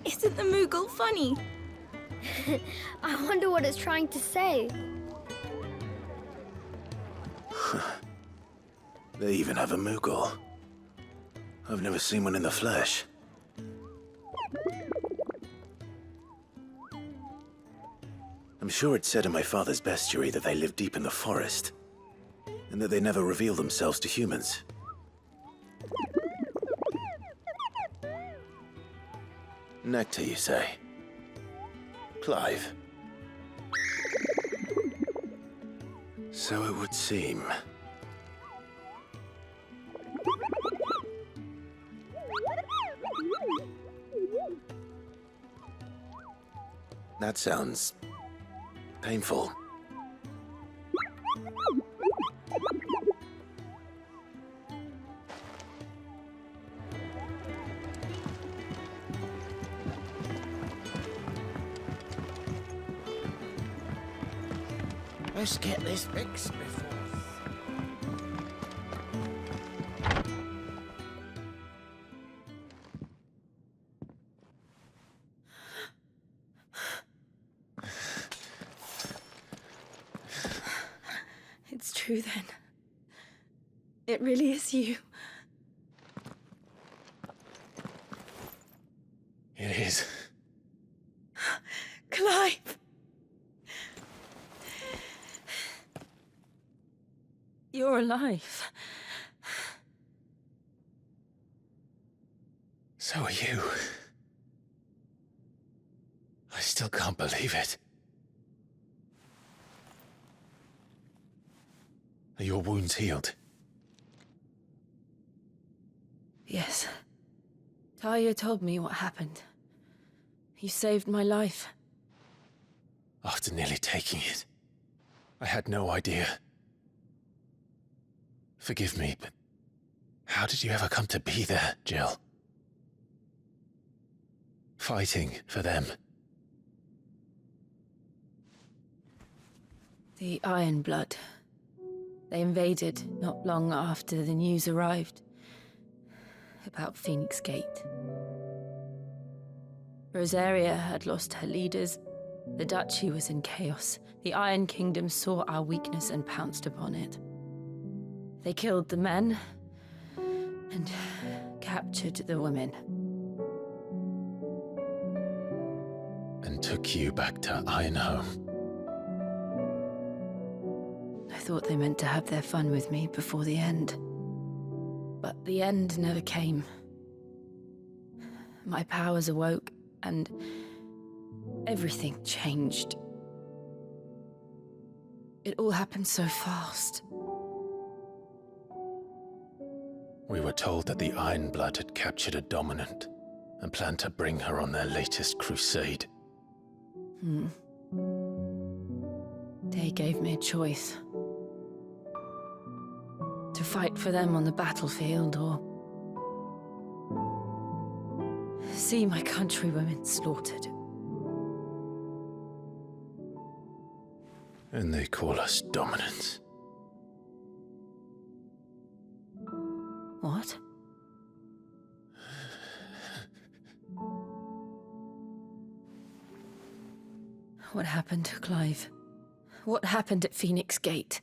Isn't the Moogle funny? I wonder what it's trying to say. They even have a Moogle. I've never seen one in the flesh. I'm sure it said in my father's bestiary that they live deep in the forest, and that they never reveal themselves to humans. Nectar, you say? Clive. So it would seem. That sounds painful. Let's get this fixed before. It's true then. It really is you. It is. Clive! You're alive. So are you. I still can't believe it. Are your wounds healed? Yes. Taya told me what happened. You saved my life. After nearly taking it, I had no idea. Forgive me, but how did you ever come to be there, Jill? Fighting for them. The Iron Blood. They invaded not long after the news arrived about Phoenix Gate. Rosaria had lost her leaders. The Duchy was in chaos. The Iron Kingdom saw our weakness and pounced upon it. They killed the men and captured the women. And took you back to Ironhome. I thought they meant to have their fun with me before the end. But the end never came. My powers awoke, and everything changed. It all happened so fast. We were told that the Iron Blood had captured a dominant and planned to bring her on their latest crusade. They gave me a choice. To fight for them on the battlefield, or see my countrywomen slaughtered. And they call us dominants. What? What happened to Clive? What happened at Phoenix Gate?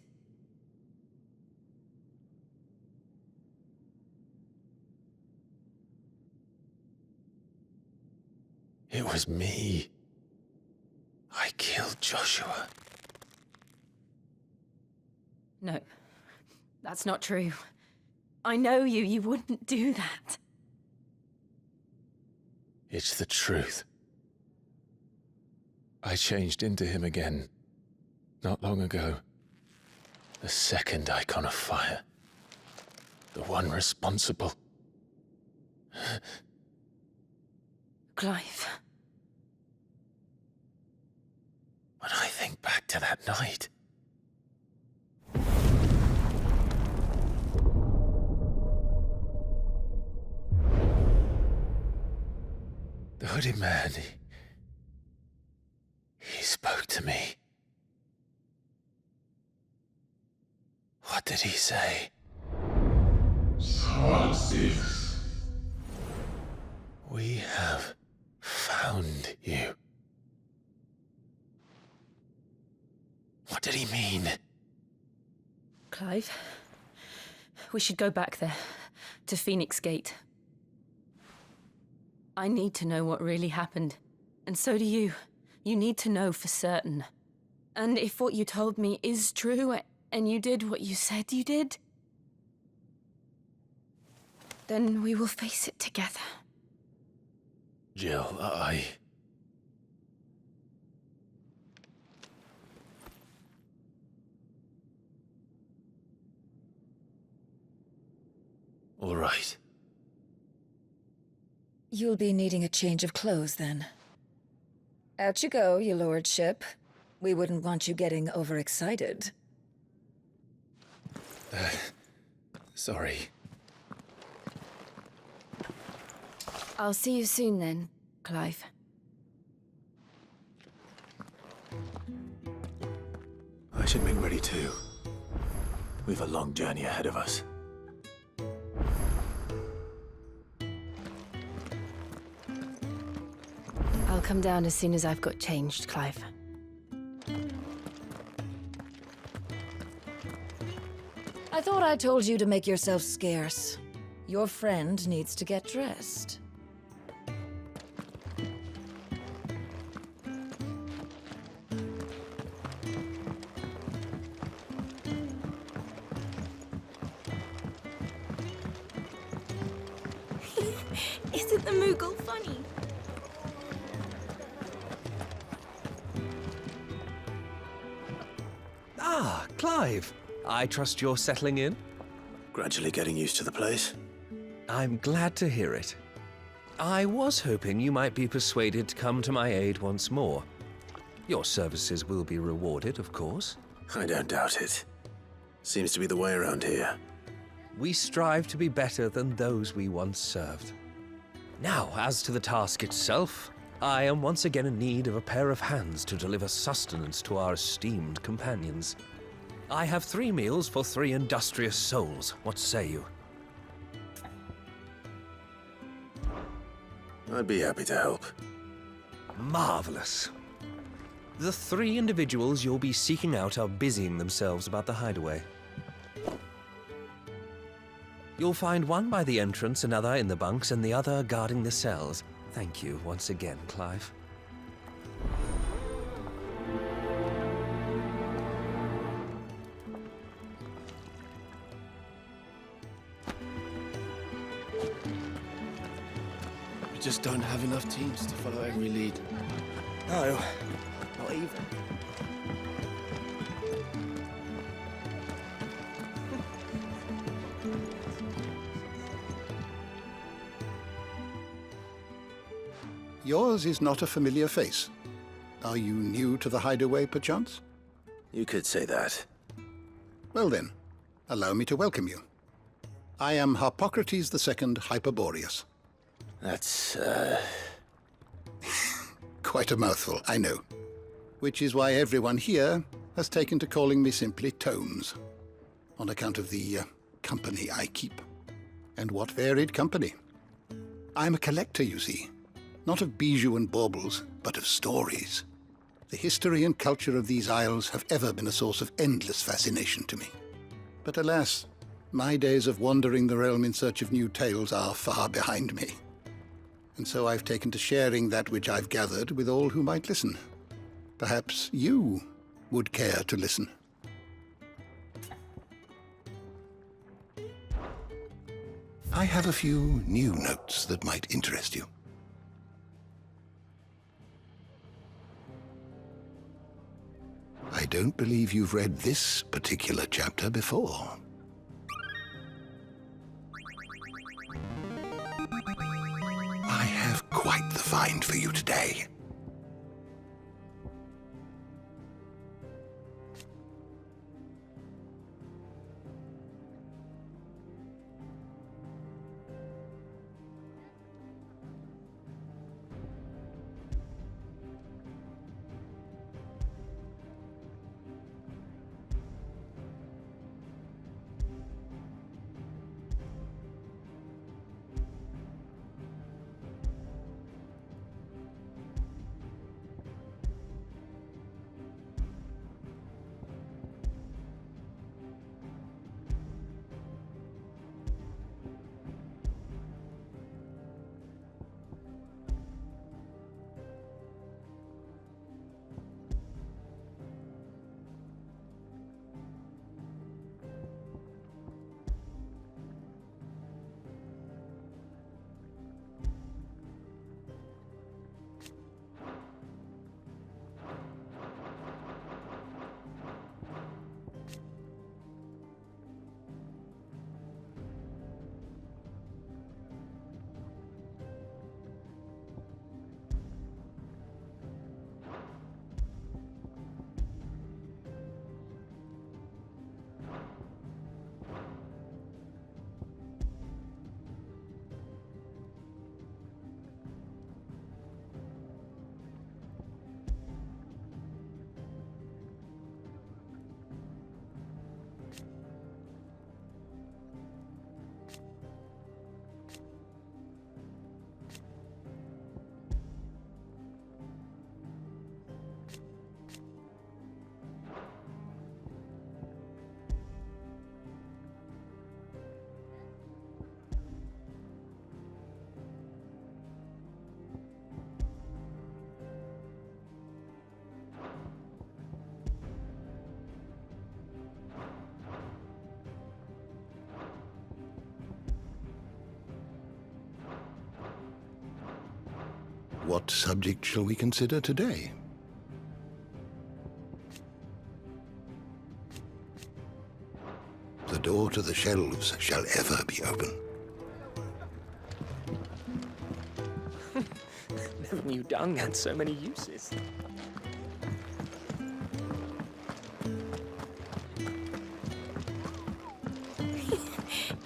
It was me. I killed Joshua. No, that's not true. I know you. You wouldn't do that. It's the truth. I changed into him again, not long ago. The second icon of fire. The one responsible. Clive. When I think back to that night... The hooded man, he spoke to me. What did he say? Six. We have found you. What did he mean? Clive, we should go back there, to Phoenix Gate. I need to know what really happened, and so do you. You need to know for certain. And if what you told me is true, and you did what you said you did, then we will face it together. Jill, All right. You'll be needing a change of clothes, then. Out you go, your lordship. We wouldn't want you getting overexcited. Sorry. I'll see you soon then, Clive. I should make ready too. We've a long journey ahead of us. I'll come down as soon as I've got changed, Clive. I thought I told you to make yourself scarce. Your friend needs to get dressed. Isn't the Moogle funny? Ah, Clive. I trust you're settling in? Gradually getting used to the place. I'm glad to hear it. I was hoping you might be persuaded to come to my aid once more. Your services will be rewarded, of course. I don't doubt it. Seems to be the way around here. We strive to be better than those we once served. Now, as to the task itself, I am once again in need of a pair of hands to deliver sustenance to our esteemed companions. I have 3 meals for 3 industrious souls. What say you? I'd be happy to help. Marvelous. The 3 individuals you'll be seeking out are busying themselves about the hideaway. You'll find one by the entrance, another in the bunks, and the other guarding the cells. Thank you once again, Clive. We just don't have enough teams to follow every lead. No, not even. Yours is not a familiar face. Are you new to the hideaway, perchance? You could say that. Well then, allow me to welcome you. I am Harpocrates II Hyperboreus. That's, Quite a mouthful, I know. Which is why everyone here has taken to calling me simply Tomes, on account of the company I keep. And what varied company. I'm a collector, you see. Not of bijou and baubles, but of stories. The history and culture of these isles have ever been a source of endless fascination to me. But alas, my days of wandering the realm in search of new tales are far behind me. And so I've taken to sharing that which I've gathered with all who might listen. Perhaps you would care to listen. I have a few new notes that might interest you. I don't believe you've read this particular chapter before. I have quite the find for you today. What subject shall we consider today? The door to the shelves shall ever be open. Never knew dung had so many uses.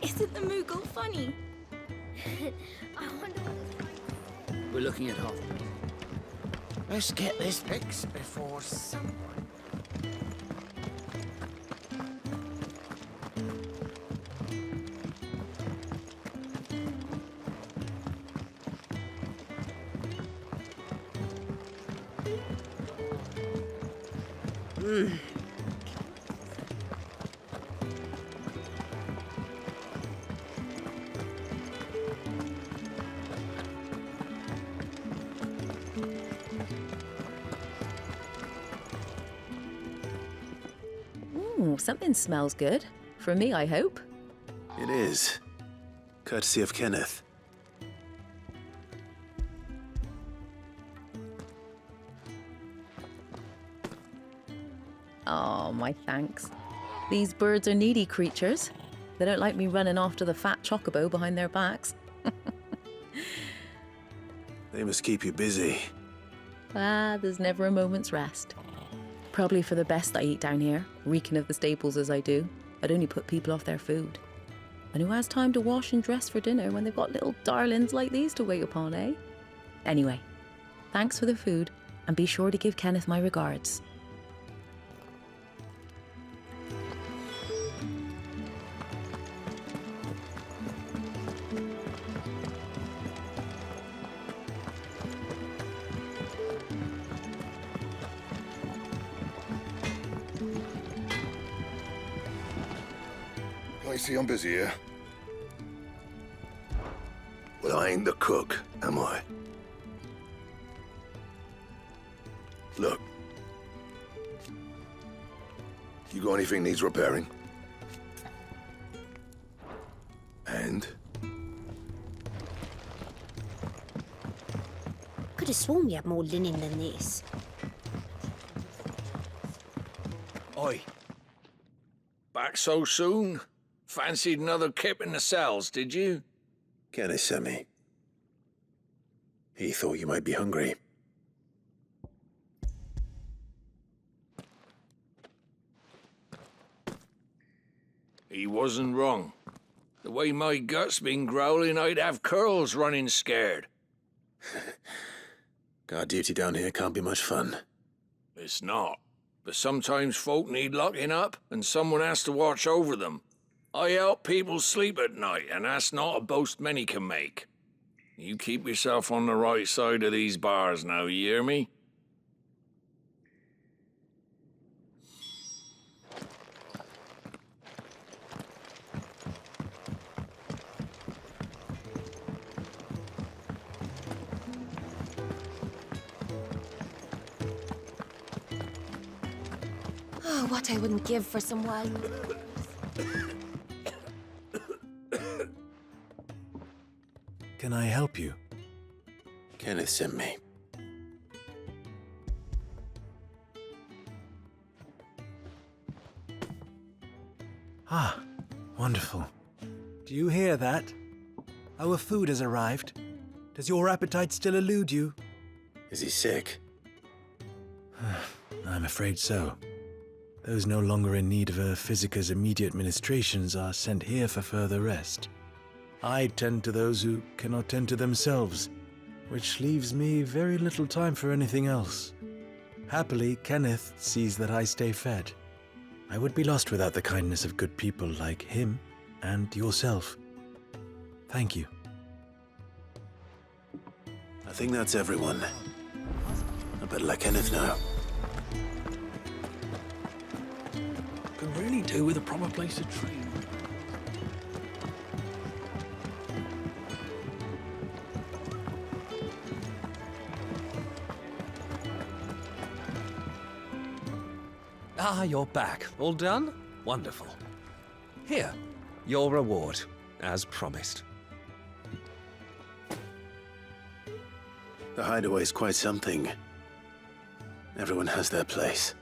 Isn't the Moogle funny? I wonder what it's trying We're looking at half. Let's get this fixed before someone... Ooh, something smells good. For me, I hope. It is. Courtesy of Kenneth. Oh, my thanks. These birds are needy creatures. They don't like me running after the fat chocobo behind their backs. They must keep you busy. There's never a moment's rest. Probably for the best I eat down here, reeking of the staples as I do. I'd only put people off their food. And who has time to wash and dress for dinner when they've got little darlings like these to wait upon, eh? Anyway, thanks for the food, and be sure to give Kenneth my regards. I see I'm busy here. Well, I ain't the cook, am I? Look. You got anything needs repairing? And? Could have sworn you had more linen than this. Oi. Back so soon? Fancied another kip in the cells, did you? Kenneth sent me. He thought you might be hungry. He wasn't wrong. The way my gut's been growling, I'd have curls running scared. Guard duty down here can't be much fun. It's not. But sometimes folk need locking up, and someone has to watch over them. I help people sleep at night, and that's not a boast many can make. You keep yourself on the right side of these bars now, you hear me? Oh, what I wouldn't give for some wine. Can I help you? Kenneth sent me. Ah, wonderful. Do you hear that? Our food has arrived. Does your appetite still elude you? Is he sick? I'm afraid so. Those no longer in need of a Physica's immediate ministrations are sent here for further rest. I tend to those who cannot tend to themselves, which leaves me very little time for anything else. Happily, Kenneth sees that I stay fed. I would be lost without the kindness of good people like him and yourself. Thank you. I think that's everyone. I better let Kenneth know. Could really do with a proper place to train. Ah, you're back. All done? Wonderful. Here, your reward, as promised. The hideaway's quite something. Everyone has their place.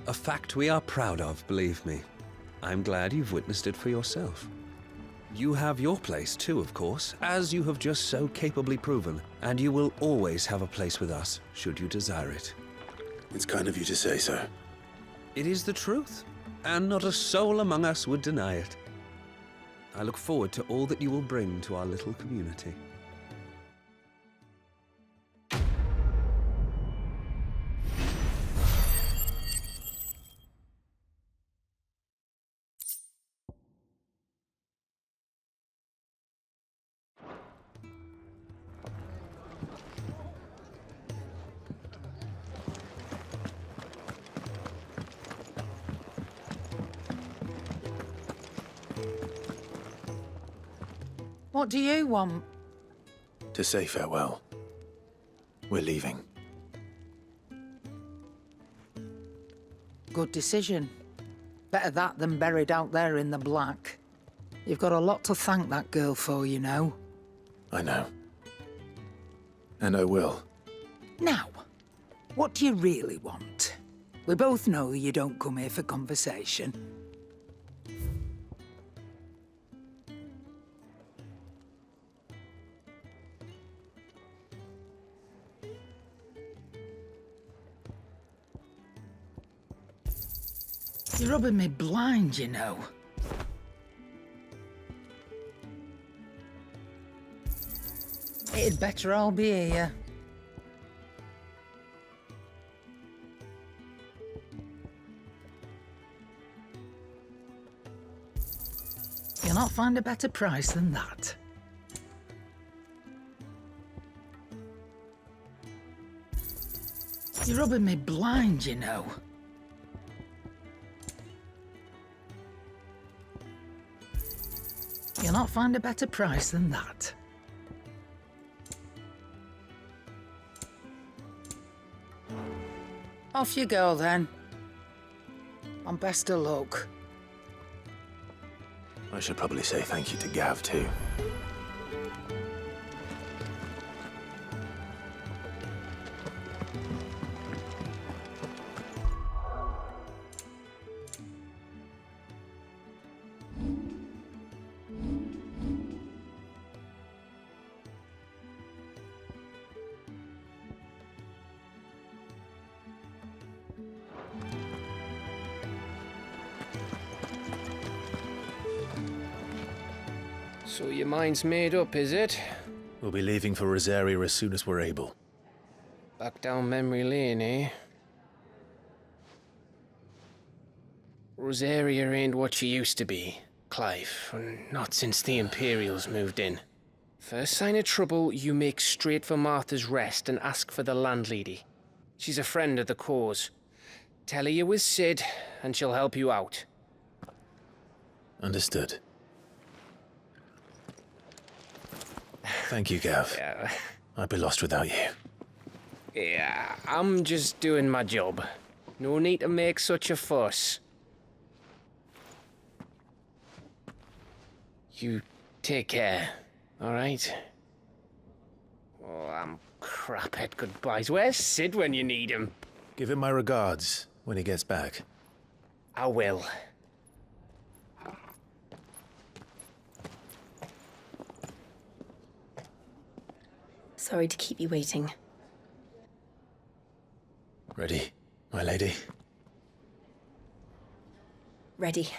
A fact we are proud of, believe me. I'm glad you've witnessed it for yourself. You have your place too, of course, as you have just so capably proven, and you will always have a place with us, should you desire it. It's kind of you to say so. It is the truth, and not a soul among us would deny it. I look forward to all that you will bring to our little community. What do you want? To say farewell. We're leaving. Good decision. Better that than buried out there in the black. You've got a lot to thank that girl for, you know. I know. And I will. Now, what do you really want? We both know you don't come here for conversation. You're rubbing me blind, you know. It'd better all be here. You'll not find a better price than that. You're rubbing me blind, you know. You'll not find a better price than that. Off you go, then. And best of luck. I should probably say thank you to Gav, too. So your mind's made up, is it? We'll be leaving for Rosaria as soon as we're able. Back down memory lane, eh? Rosaria ain't what she used to be, Clive. Not since the Imperials moved in. First sign of trouble, you make straight for Martha's Rest and ask for the landlady. She's a friend of the cause. Tell her you was Sid, and she'll help you out. Understood. Thank you, Gav. Yeah. I'd be lost without you. Yeah, I'm just doing my job. No need to make such a fuss. You take care, alright? Oh, I'm crap at goodbyes. Where's Sid when you need him? Give him my regards when he gets back. I will. Sorry to keep you waiting. Ready, my lady? Ready.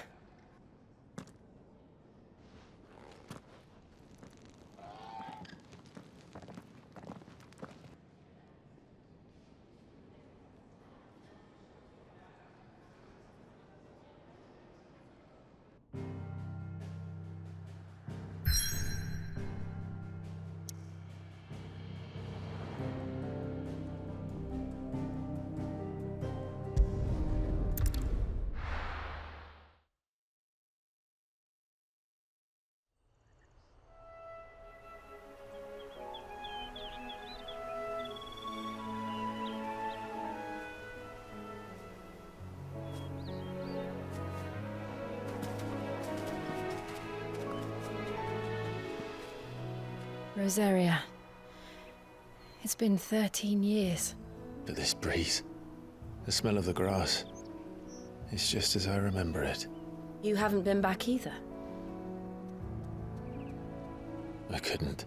Rosaria, It's been 13 years. But this breeze, the smell of the grass, it's just as I remember it. You haven't been back either? I couldn't.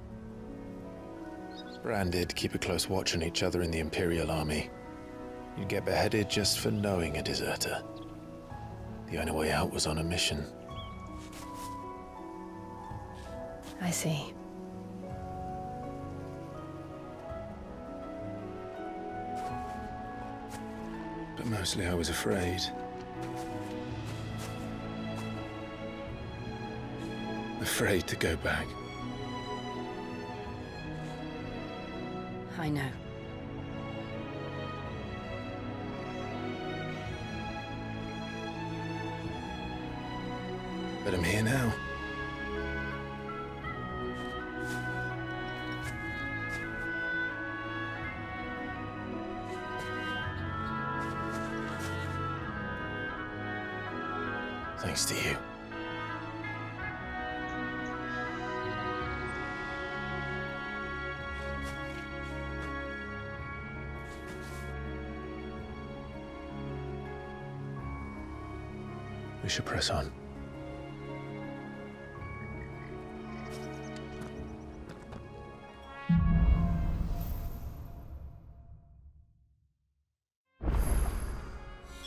Branded, keep a close watch on each other in the Imperial Army. You'd get beheaded just for knowing a deserter. The only way out was on a mission. I see. But mostly I was afraid. Afraid to go back. I know. But I'm here now. Thanks to you. We should press on.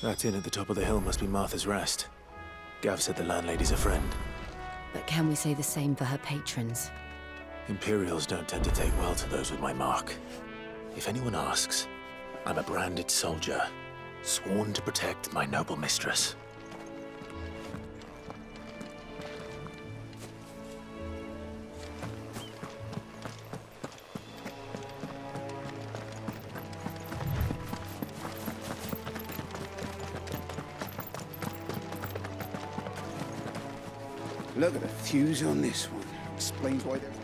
That inn at the top of the hill must be Martha's Rest. Gav said the landlady's a friend. But can we say the same for her patrons? Imperials don't tend to take well to those with my mark. If anyone asks, I'm a branded soldier, sworn to protect my noble mistress. Look at the fuse on this one. Explains why there's...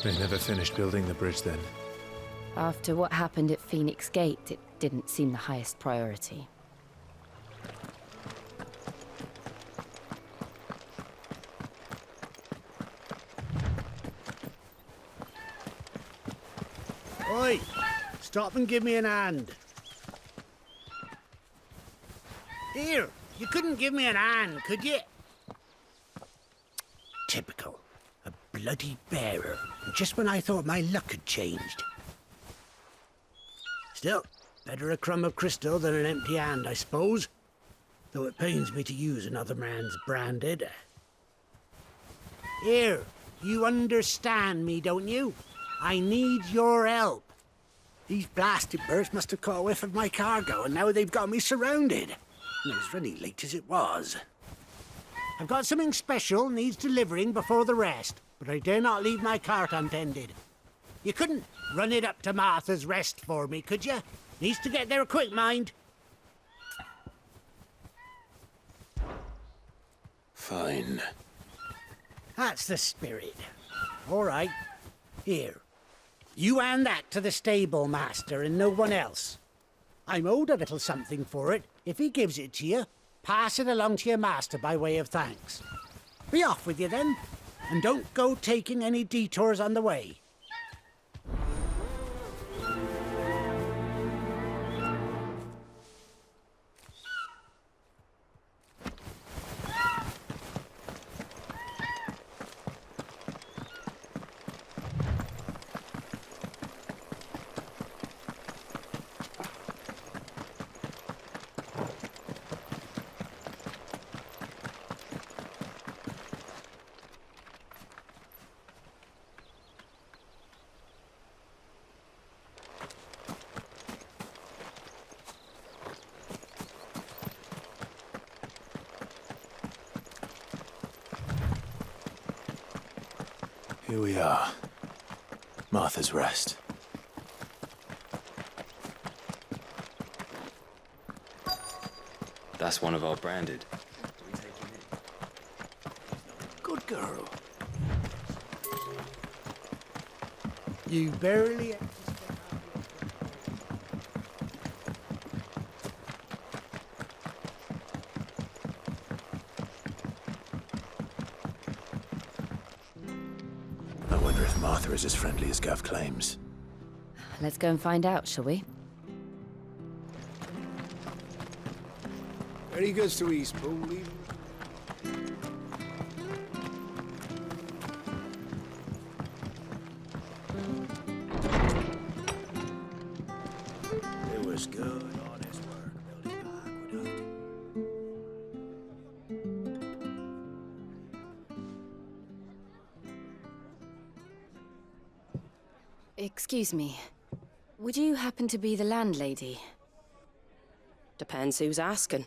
They never finished building the bridge then. After what happened at Phoenix Gate, it didn't seem the highest priority. Oi! Stop and give me an hand. Here, you couldn't give me an hand, could you? Typical. A bloody bearer. Just when I thought my luck had changed. Still, better a crumb of crystal than an empty hand, I suppose. Though it pains me to use another man's branded. Here, you understand me, don't you? I need your help. These blasted birds must have caught a whiff of my cargo, and now they've got me surrounded. And it was really late as it was. I've got something special needs delivering before the rest, but I dare not leave my cart untended. You couldn't run it up to Martha's Rest for me, could you? Needs to get there quick, mind. Fine. That's the spirit. All right. Here. You hand that to the stable master and no one else. I'm owed a little something for it. If he gives it to you, pass it along to your master by way of thanks. Be off with you then, and don't go taking any detours on the way. Here we are. Martha's Rest. That's one of our branded. Good girl. You barely... I wonder if Martha is as friendly as Gav claims. Let's go and find out, shall we? Very good to East Pool. It was good, honest work building the aqueduct. Excuse me. Would you happen to be the landlady? Depends who's asking,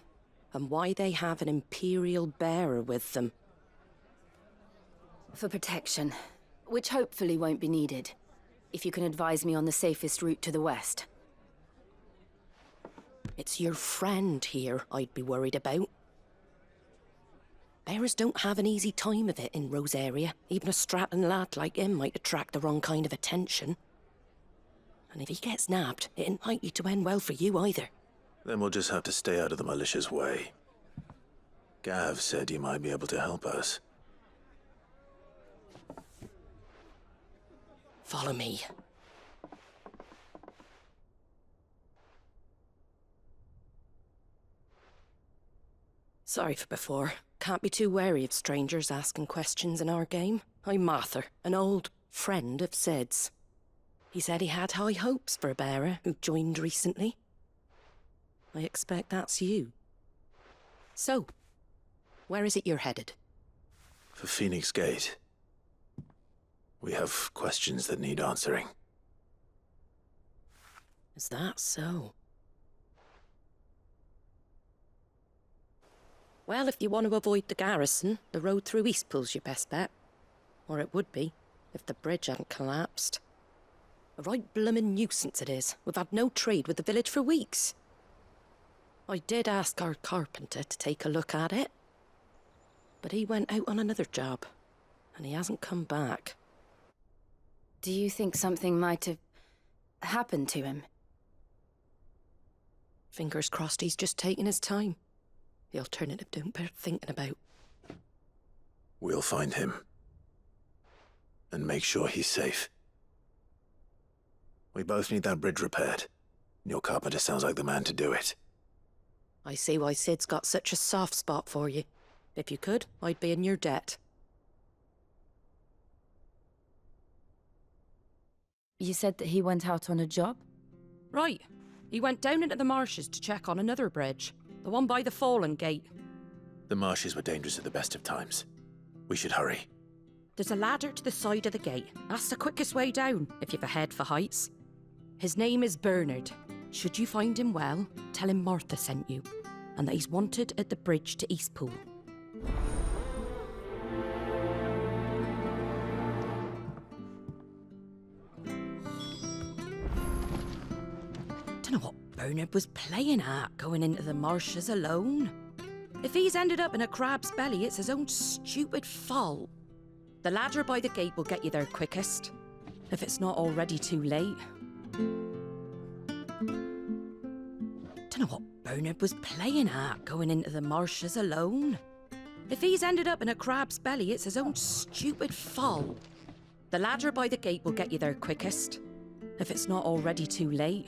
and why they have an Imperial bearer with them. For protection, which hopefully won't be needed. If you can advise me on the safest route to the west. It's your friend here I'd be worried about. Bearers don't have an easy time of it in Rosaria. Even a strapping lad like him might attract the wrong kind of attention. And if he gets nabbed, it ain't likely to end well for you either. Then we'll just have to stay out of the malicious way. Gav said you might be able to help us. Follow me. Sorry for before. Can't be too wary of strangers asking questions in our game. I'm Martha, an old friend of Sid's. He said he had high hopes for a bearer who joined recently. I expect that's you. So, where is it you're headed? For Phoenix Gate. We have questions that need answering. Is that so? Well, if you want to avoid the garrison, the road through Eastpool's your best bet. Or it would be, if the bridge hadn't collapsed. A right bloomin' nuisance it is. We've had no trade with the village for weeks. I did ask our carpenter to take a look at it. But he went out on another job, and he hasn't come back. Do you think something might have happened to him? Fingers crossed he's just taking his time. The alternative don't bear thinking about. We'll find him. And make sure he's safe. We both need that bridge repaired. Your carpenter sounds like the man to do it. I see why Sid's got such a soft spot for you. If you could, I'd be in your debt. You said that he went out on a job? Right. He went down into the marshes to check on another bridge. The one by the Fallen Gate. The marshes were dangerous at the best of times. We should hurry. There's a ladder to the side of the gate. That's the quickest way down, if you've a head for heights. His name is Bernard. Should you find him well, tell him Martha sent you, and that he's wanted at the bridge to Eastpool. Dunno what Bernard was playing at, going into the marshes alone. If he's ended up in a crab's belly, it's his own stupid fault. The ladder by the gate will get you there quickest, if it's not already too late. Dunno what Bernard was playing at, going into the marshes alone. If he's ended up in a crab's belly, it's his own stupid fault. The ladder by the gate will get you there quickest, if it's not already too late.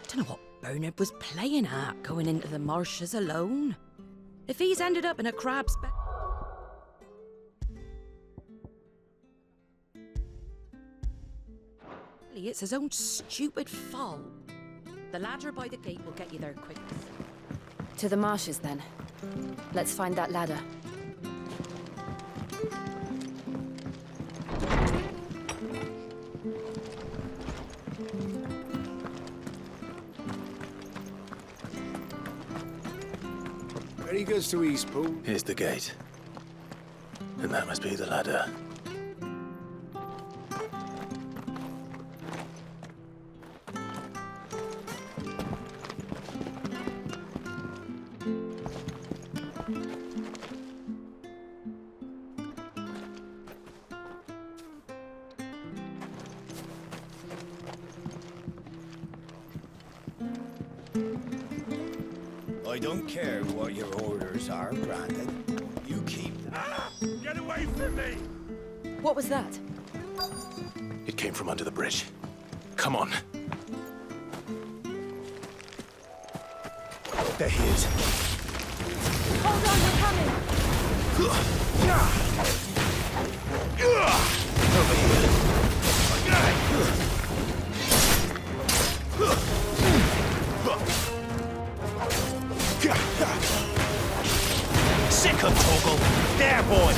Dunno what Bernard was playing at, going into the marshes alone. If he's ended up in a crab's belly, it's his own stupid fault. The ladder by the gate will get you there quickest. To the marshes, then. Let's find that ladder. Very good to Eastpool. Here's the gate. And that must be the ladder. I don't care what your orders are, Brandon. You keep... Ah! Get away from me! What was that? It came from under the bridge. Come on. There he is. Hold on, we're coming! Over here. Sick of Toggle! There, boy!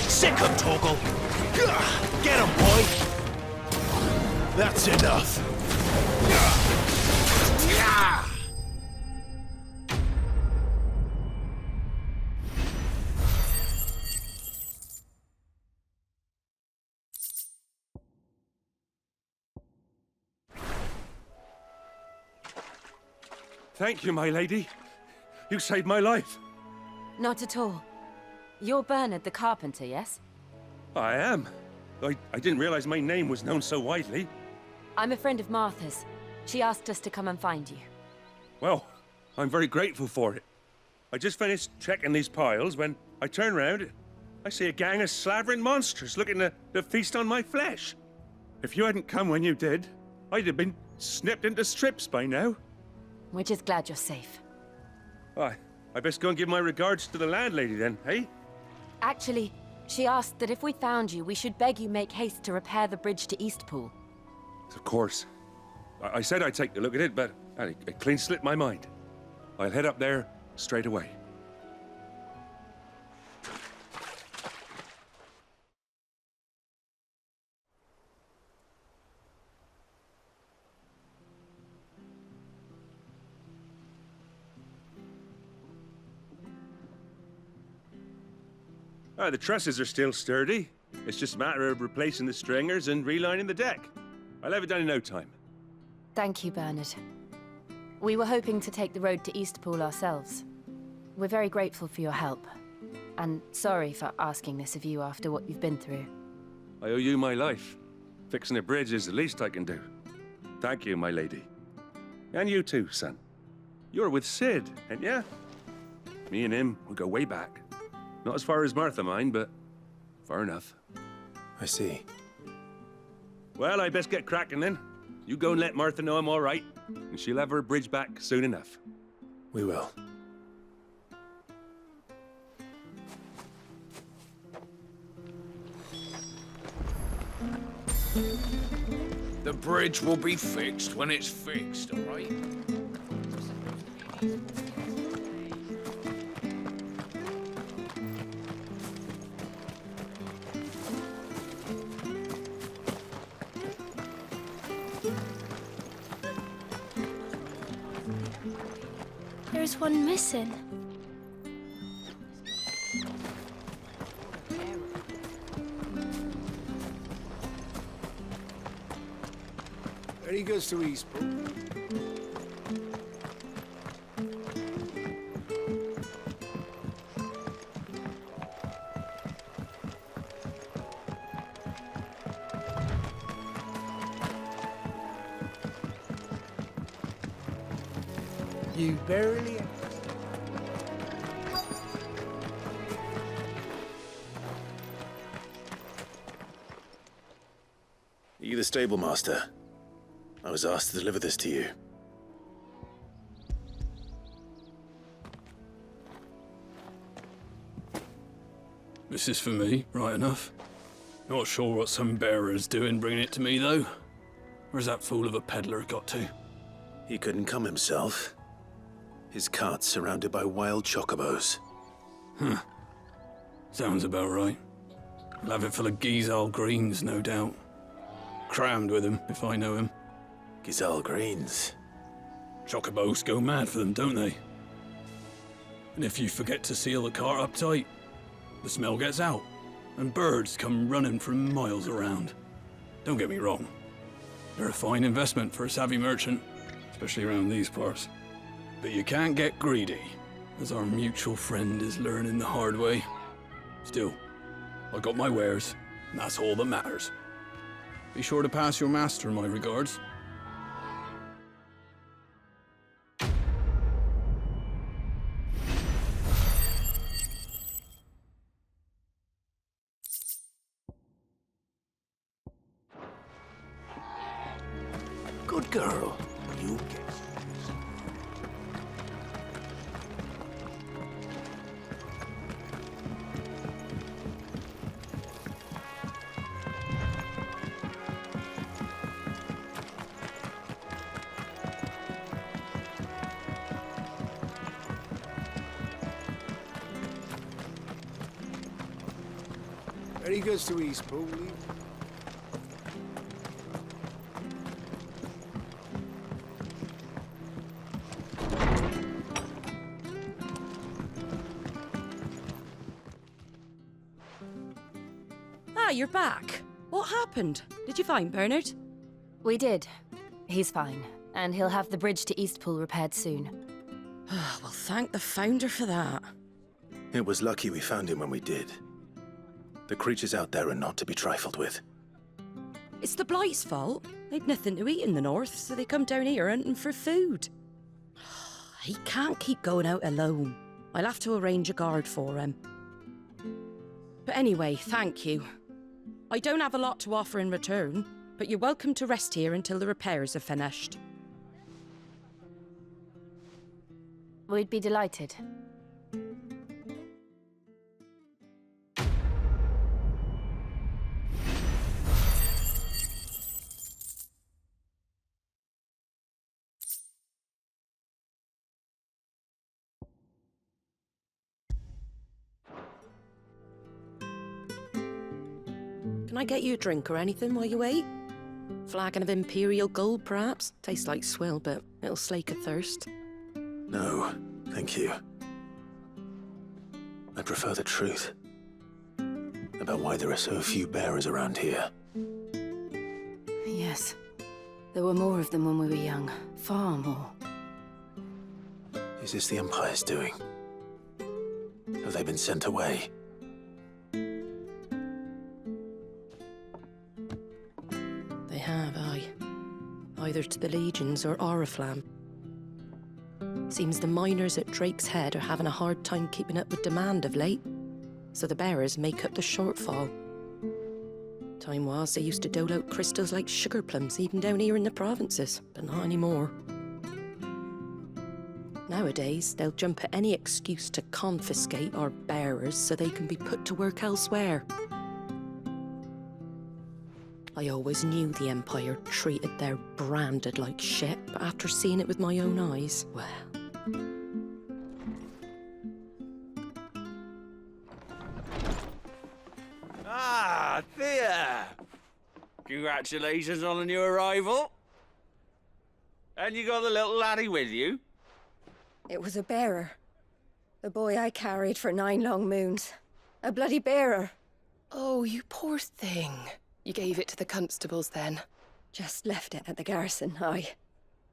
Sick of Toggle! Get him, boy! That's enough. Thank you, my lady. You saved my life. Not at all. You're Bernard the carpenter, yes? I am. I didn't realize my name was known so widely. I'm a friend of Martha's. She asked us to come and find you. Well, I'm very grateful for it. I just finished checking these piles when I turn round. I see a gang of slavering monsters looking to feast on my flesh. If you hadn't come when you did, I'd have been snipped into strips by now. We're just glad you're safe. I best go and give my regards to the landlady then, eh? Actually, she asked that if we found you, we should beg you make haste to repair the bridge to Eastpool. Of course. I said I'd take a look at it, but it clean slipped my mind. I'll head up there straight away. The trusses are still sturdy. It's just a matter of replacing the stringers and relining the deck. I'll have it done in no time. Thank you, Bernard. We were hoping to take the road to Eastpool ourselves. We're very grateful for your help. And sorry for asking this of you after what you've been through. I owe you my life. Fixing a bridge is the least I can do. Thank you, my lady. And you too, son. You're with Sid, ain't ya? Me and him, we go way back. Not as far as Martha, mind, but far enough. I see. Well, I best get cracking then. You go and let Martha know I'm all right, and she'll have her bridge back soon enough. We will. The bridge will be fixed when it's fixed, all right? There's one missing. Very good to Eastpool. You barely... Are you the stable master? I was asked to deliver this to you. This is for me, right enough. Not sure what some bearer's doing bringing it to me, though. Where's that fool of a peddler got to? He couldn't come himself. His cart's surrounded by wild chocobos. Huh. Sounds about right. He'll have it full of Geezal greens, no doubt. Crammed with him, if I know him. Gazelle greens. Chocobos go mad for them, don't they? And if you forget to seal the cart up tight, the smell gets out, and birds come running from miles around. Don't get me wrong. They're a fine investment for a savvy merchant, especially around these parts. But you can't get greedy, as our mutual friend is learning the hard way. Still, I got my wares, and that's all that matters. Be sure to pass your master my regards. Good girl. You get... Very good to East Pool. Ah, you're back. What happened? Did you find Bernard? We did. He's fine, and he'll have the bridge to Eastpool repaired soon. Well, thank the Founder for that. It was lucky we found him when we did. The creatures out there are not to be trifled with. It's the Blight's fault. They've nothing to eat in the north, so they come down here hunting for food. He can't keep going out alone. I'll have to arrange a guard for him. But anyway, thank you. I don't have a lot to offer in return, but you're welcome to rest here until the repairs are finished. We'd be delighted. Can I get you a drink or anything while you wait? Flagon of Imperial Gold, perhaps? Tastes like swill, but it'll slake a thirst. No, thank you. I prefer the truth about why there are so few bearers around here. Yes. There were more of them when we were young. Far more. Is this the Empire's doing? Have they been sent away? They have, aye. Either to the Legions or Oriflamme. Seems the miners at Drake's Head are having a hard time keeping up with demand of late, so the bearers make up the shortfall. Time was they used to dole out crystals like sugar plums even down here in the provinces, but not anymore. Nowadays, they'll jump at any excuse to confiscate our bearers so they can be put to work elsewhere. I always knew the Empire treated their branded like shit, but after seeing it with my own eyes, well... Ah, Thea! Congratulations on the new arrival. And you got the little laddie with you? It was a bearer. The boy I carried for 9 long moons. A bloody bearer. Oh, you poor thing. You gave it to the constables then? Just left it at the garrison, aye.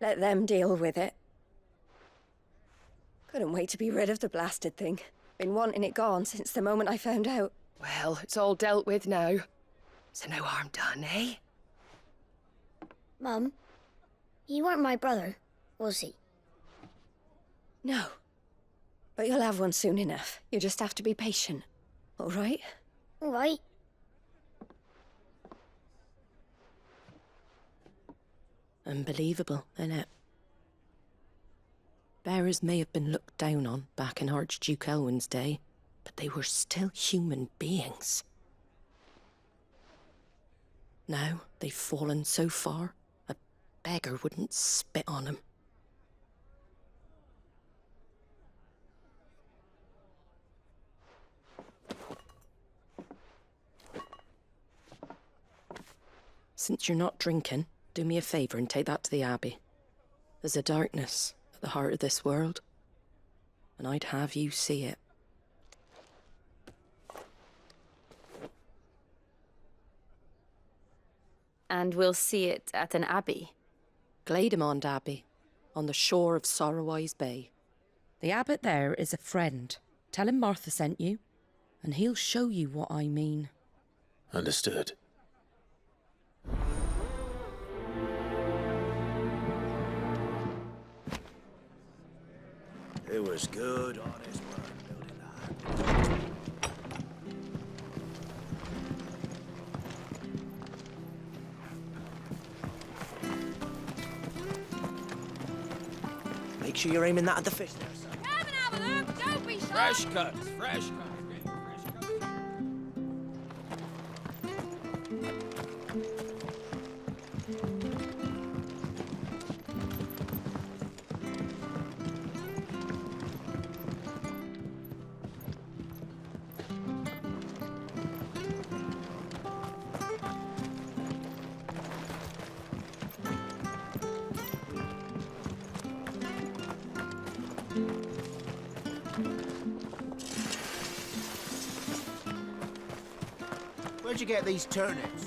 Let them deal with it. Couldn't wait to be rid of the blasted thing. Been wanting it gone since the moment I found out. Well, it's all dealt with now. So no harm done, eh? Mum, he weren't my brother, was he? No. But you'll have one soon enough. You just have to be patient. All right? All right. Unbelievable, innit? Bearers may have been looked down on back in Archduke Elwin's day, but they were still human beings. Now they've fallen so far, a beggar wouldn't spit on them. Since you're not drinking, Do me a favor and take that to the Abbey. There's a darkness at the heart of this world, and I'd have you see it. And we'll see it at an abbey. Glademond Abbey, on the shore of Sorrowwise Bay. The abbot there is a friend. Tell him Martha sent you, and he'll show you what I mean. Understood. It was good, honest work building that. Make sure you're aiming that at the fish there, son. Come and have a look. Don't be shy. Fresh cuts, fresh cuts. Where'd you get these turnips?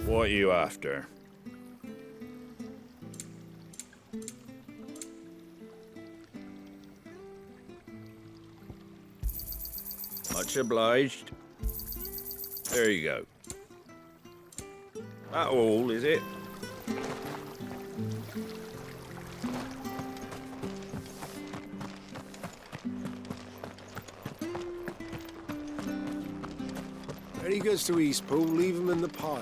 What are you after? Much obliged. There you go. That all, is it? When he goes to Eastpool, leave him in the pile.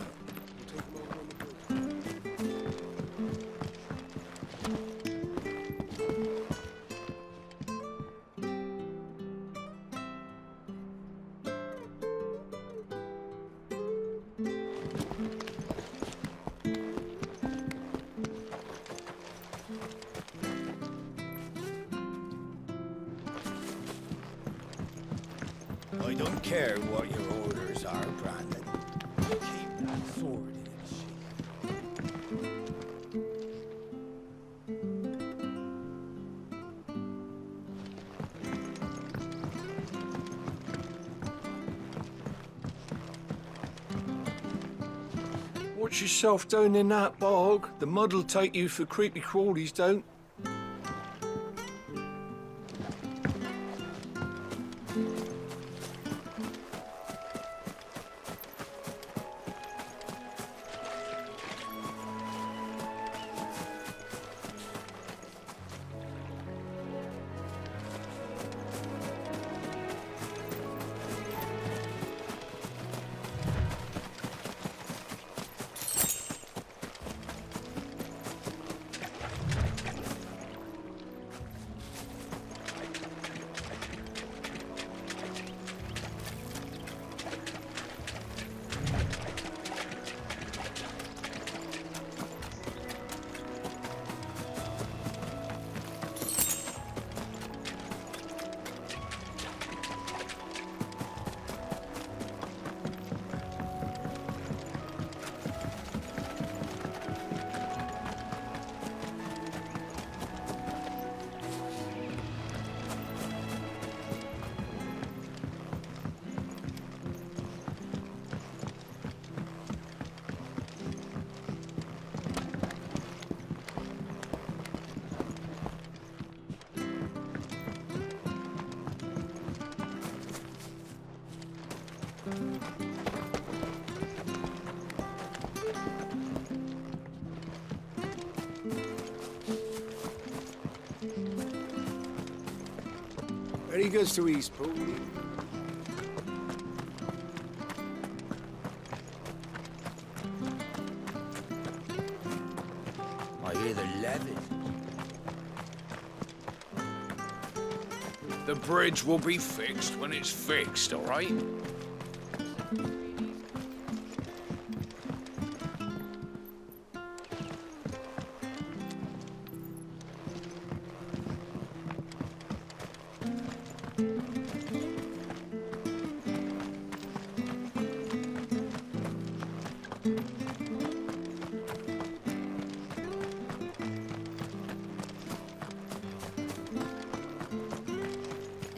I don't care what your orders are, Brandon. Keep that sword in its sheath. Watch yourself down in that bog. The mud'll take you for creepy crawlies, don't. When he goes to Eastpool, leave him. I hear the levy. The bridge will be fixed when it's fixed, all right?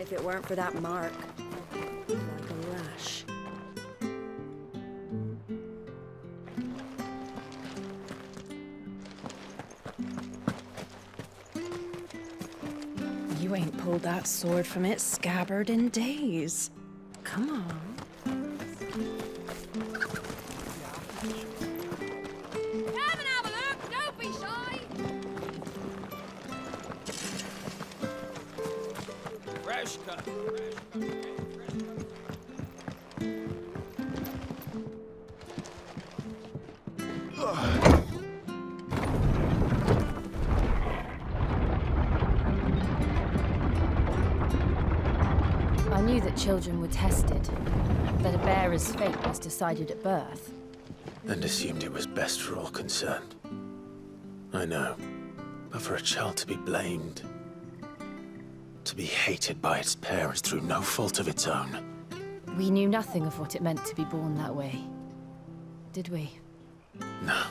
If it weren't for that mark, like a lash. You ain't pulled that sword from its scabbard in days. Come on. Come and have a look. Don't be shy. Fresh cut. I knew that children were tested, that a bearer's fate was decided at birth. And assumed it was best for all concerned. I know. But for a child to be blamed, to be hated by its parents through no fault of its own. We knew nothing of what it meant to be born that way. Did we? No.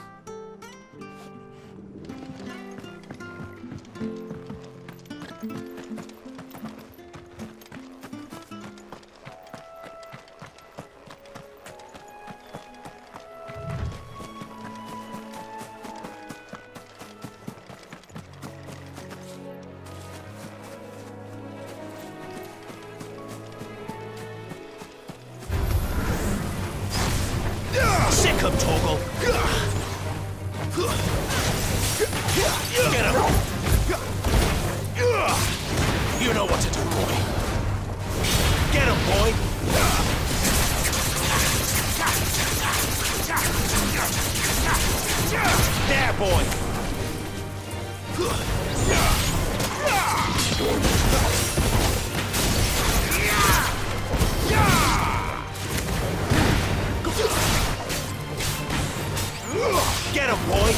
Sick of Toggle! Get him! You know what to do, boy. Get him, boy! There, boy! Get him, boy!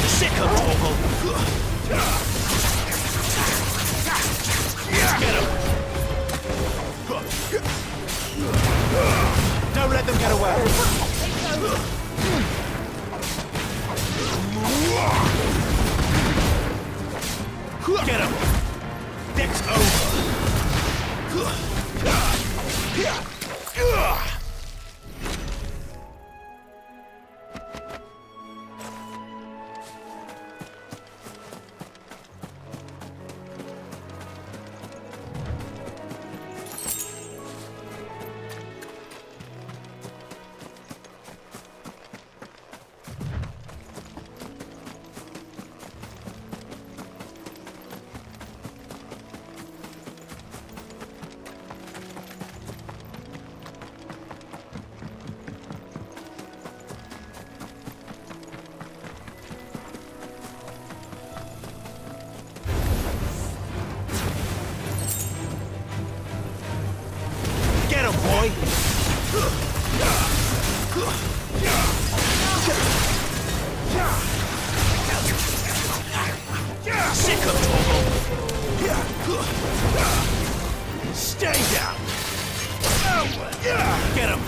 Sick of Toggle! Get him! Don't let them get away! Get him! It's over! Sick of Toggle! Stay down! Get him!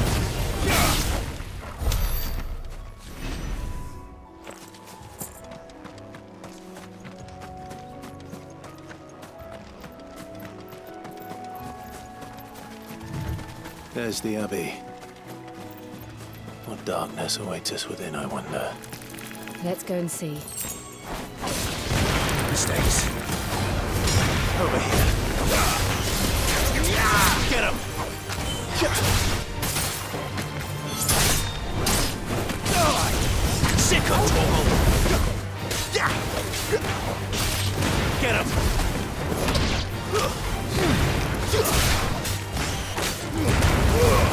There's the Abbey. What darkness awaits us within, I wonder. Let's go and see. Mistakes. Over here. Get him! Sick of Toggle! Get him!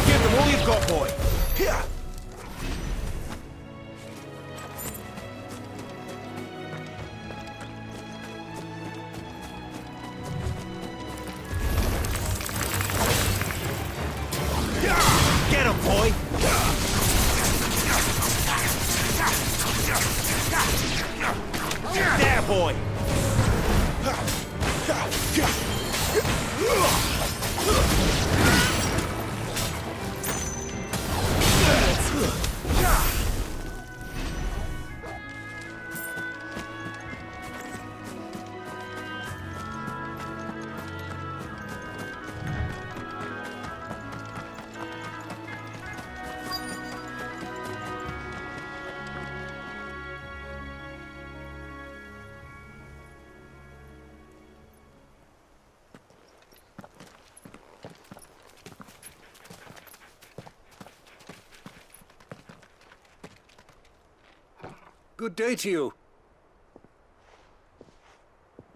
Give them all you've got, boy! Get him, boy! There, boy! Good day to you.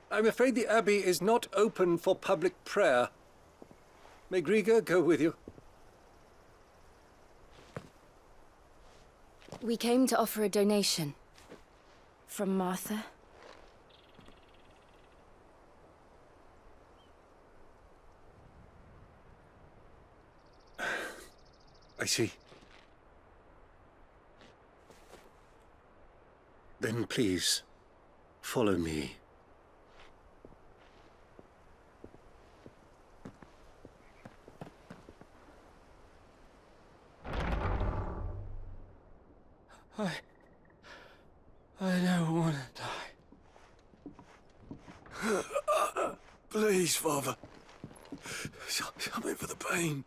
I'm afraid the Abbey is not open for public prayer. May Griga go with you? We came to offer a donation. From Martha. I see. Then please, follow me. I don't want to die. Please, Father. Something for the pain.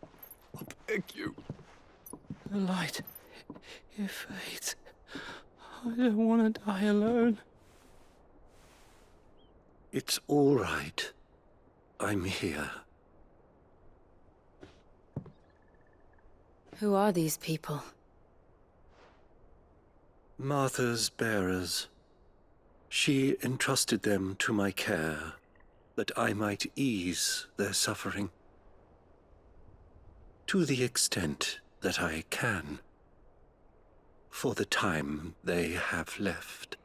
I beg you. The light, it fades. I don't want to die alone. It's all right. I'm here. Who are these people? Martha's bearers. She entrusted them to my care, that I might ease their suffering. To the extent that I can, for the time they have left.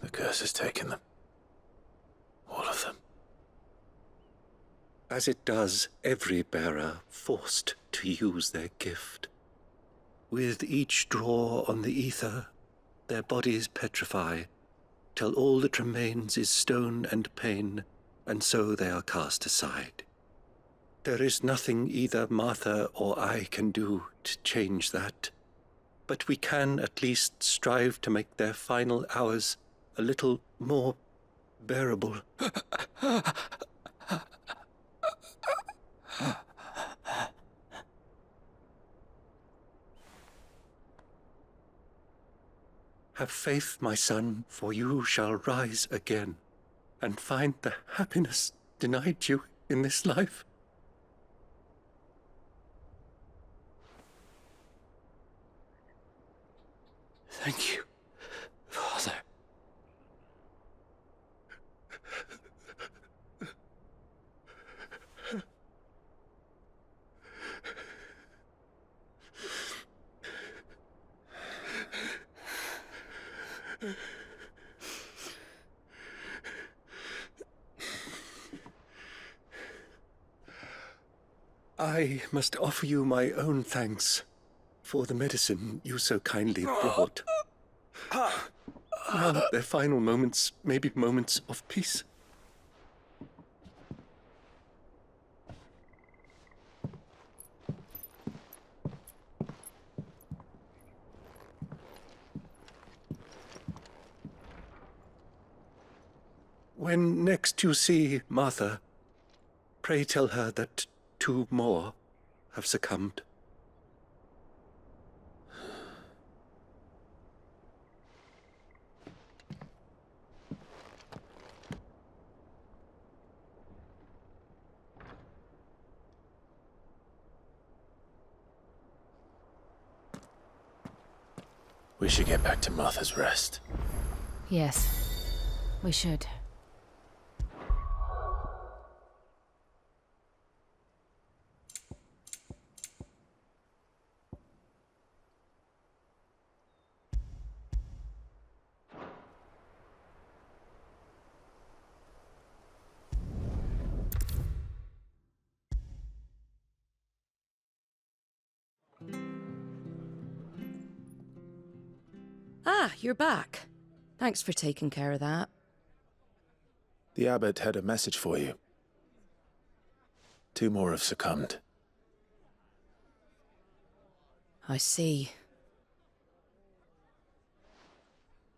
The curse has taken them. All of them. As it does every bearer forced to use their gift. With each draw on the ether, their bodies petrify, till all that remains is stone and pain, and so they are cast aside. There is nothing either Martha or I can do to change that, but we can at least strive to make their final hours a little more bearable. Have faith, my son, for you shall rise again, and find the happiness denied you in this life. Thank you, Father. I must offer you my own thanks for the medicine you so kindly brought. Now their final moments may be moments of peace. When next you see Martha, pray tell her that 2 more have succumbed. We should get back to Martha's Rest. Yes, we should. Ah, you're back. Thanks for taking care of that. The abbot had a message for you. 2 more have succumbed. I see.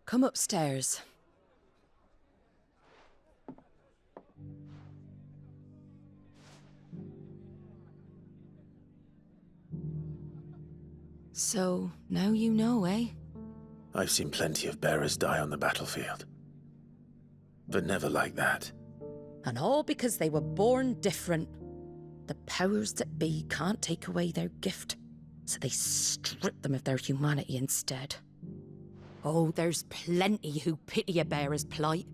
Come upstairs. So, now you know, eh? I've seen plenty of bearers die on the battlefield. But never like that. And all because they were born different. The powers that be can't take away their gift, so they strip them of their humanity instead. Oh, there's plenty who pity a bearer's plight.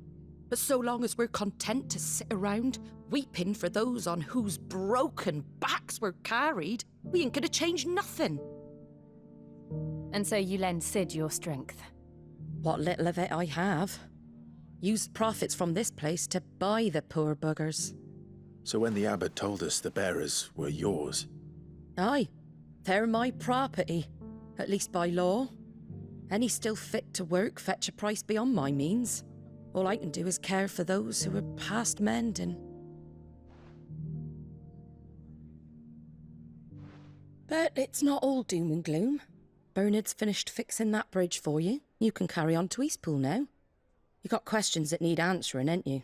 But so long as we're content to sit around, weeping for those on whose broken backs we're carried, we ain't gonna change nothing. And so you lend Sid your strength? What little of it I have. Used profits from this place to buy the poor buggers. So when the abbot told us the bearers were yours... Aye, they're my property, at least by law. Any still fit to work fetch a price beyond my means. All I can do is care for those who are past mending. But it's not all doom and gloom. Bernard's finished fixing that bridge for you. You can carry on to Eastpool now. You got questions that need answering, ain't you?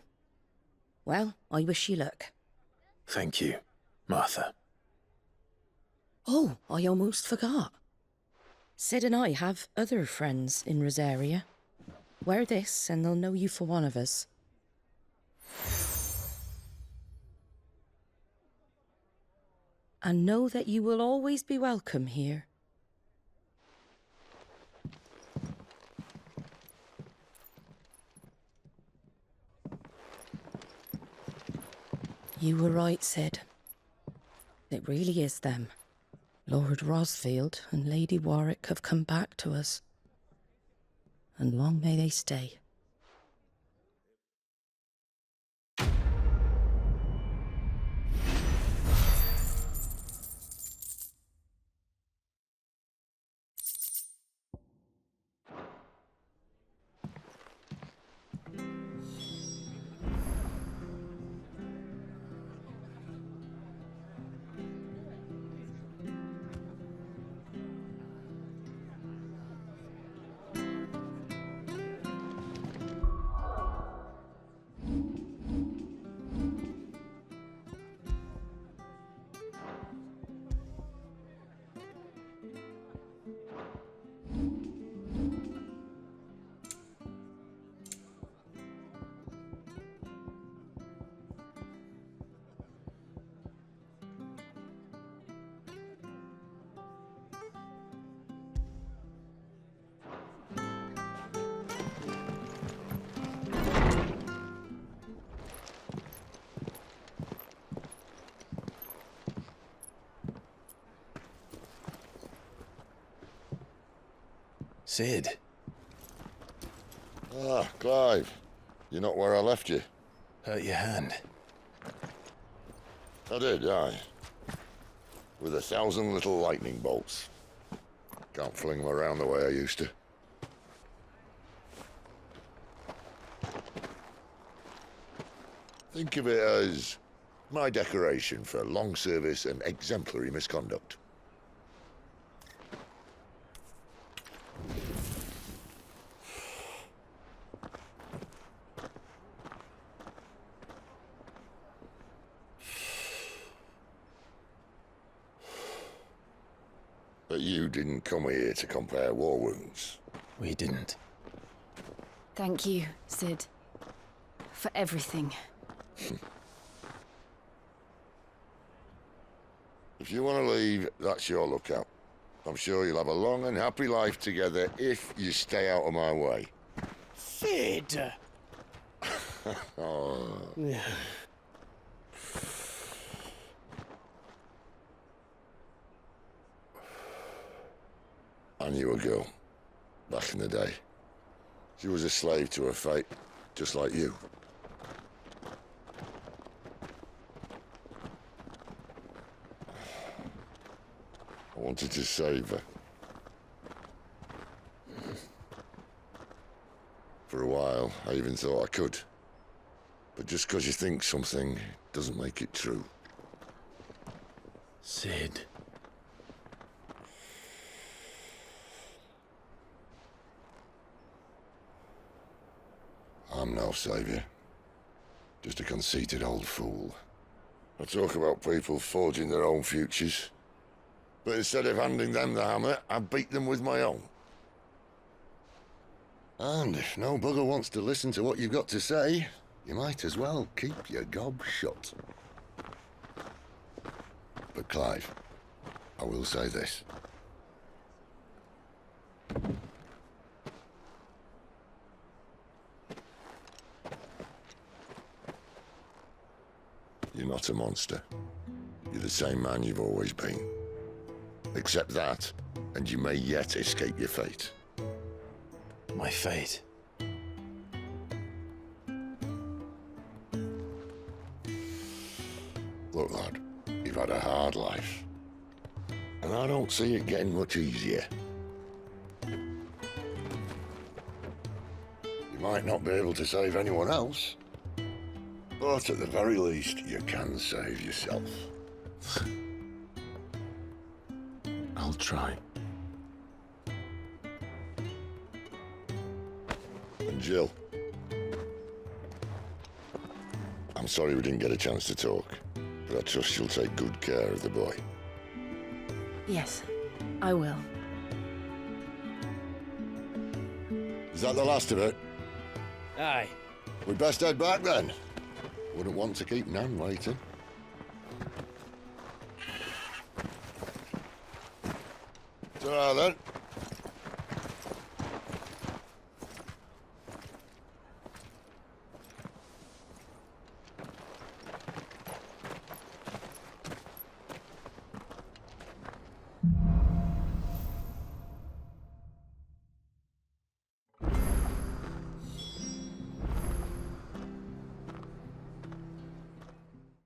Well, I wish you luck. Thank you, Martha. Oh, I almost forgot. Sid and I have other friends in Rosaria. Wear this and they'll know you for one of us. And know that you will always be welcome here. You were right, Sid. It really is them. Lord Rosfield and Lady Warwick have come back to us. And long may they stay. Sid. Ah, Clive. You're not where I left you. Hurt your hand. I did, aye. With 1,000 little lightning bolts. Can't fling them around the way I used to. Think of it as my decoration for long service and exemplary misconduct. But you didn't come here to compare war wounds. We didn't. Thank you, Sid. For everything. If you want to leave, that's your lookout. I'm sure you'll have a long and happy life together if you stay out of my way. Sid! Oh. I knew a girl, back in the day. She was a slave to her fate, just like you. I wanted to save her. For a while, I even thought I could. But just because you think something doesn't make it true. Sid. I'm no savior. Just a conceited old fool. I talk about people forging their own futures. But instead of handing them the hammer, I beat them with my own. And if no bugger wants to listen to what you've got to say, you might as well keep your gob shut. But Clive, I will say this. You're not a monster. You're the same man you've always been. Accept that, and you may yet escape your fate. My fate? Look, lad, you've had a hard life. And I don't see it getting much easier. You might not be able to save anyone else, but at the very least, you can save yourself. I'll try. And Jill, I'm sorry we didn't get a chance to talk, but I trust you'll take good care of the boy. Yes, I will. Is that the last of it? Aye. We'd best head back then. Wouldn't want to keep Nan waiting. Ta-ra then.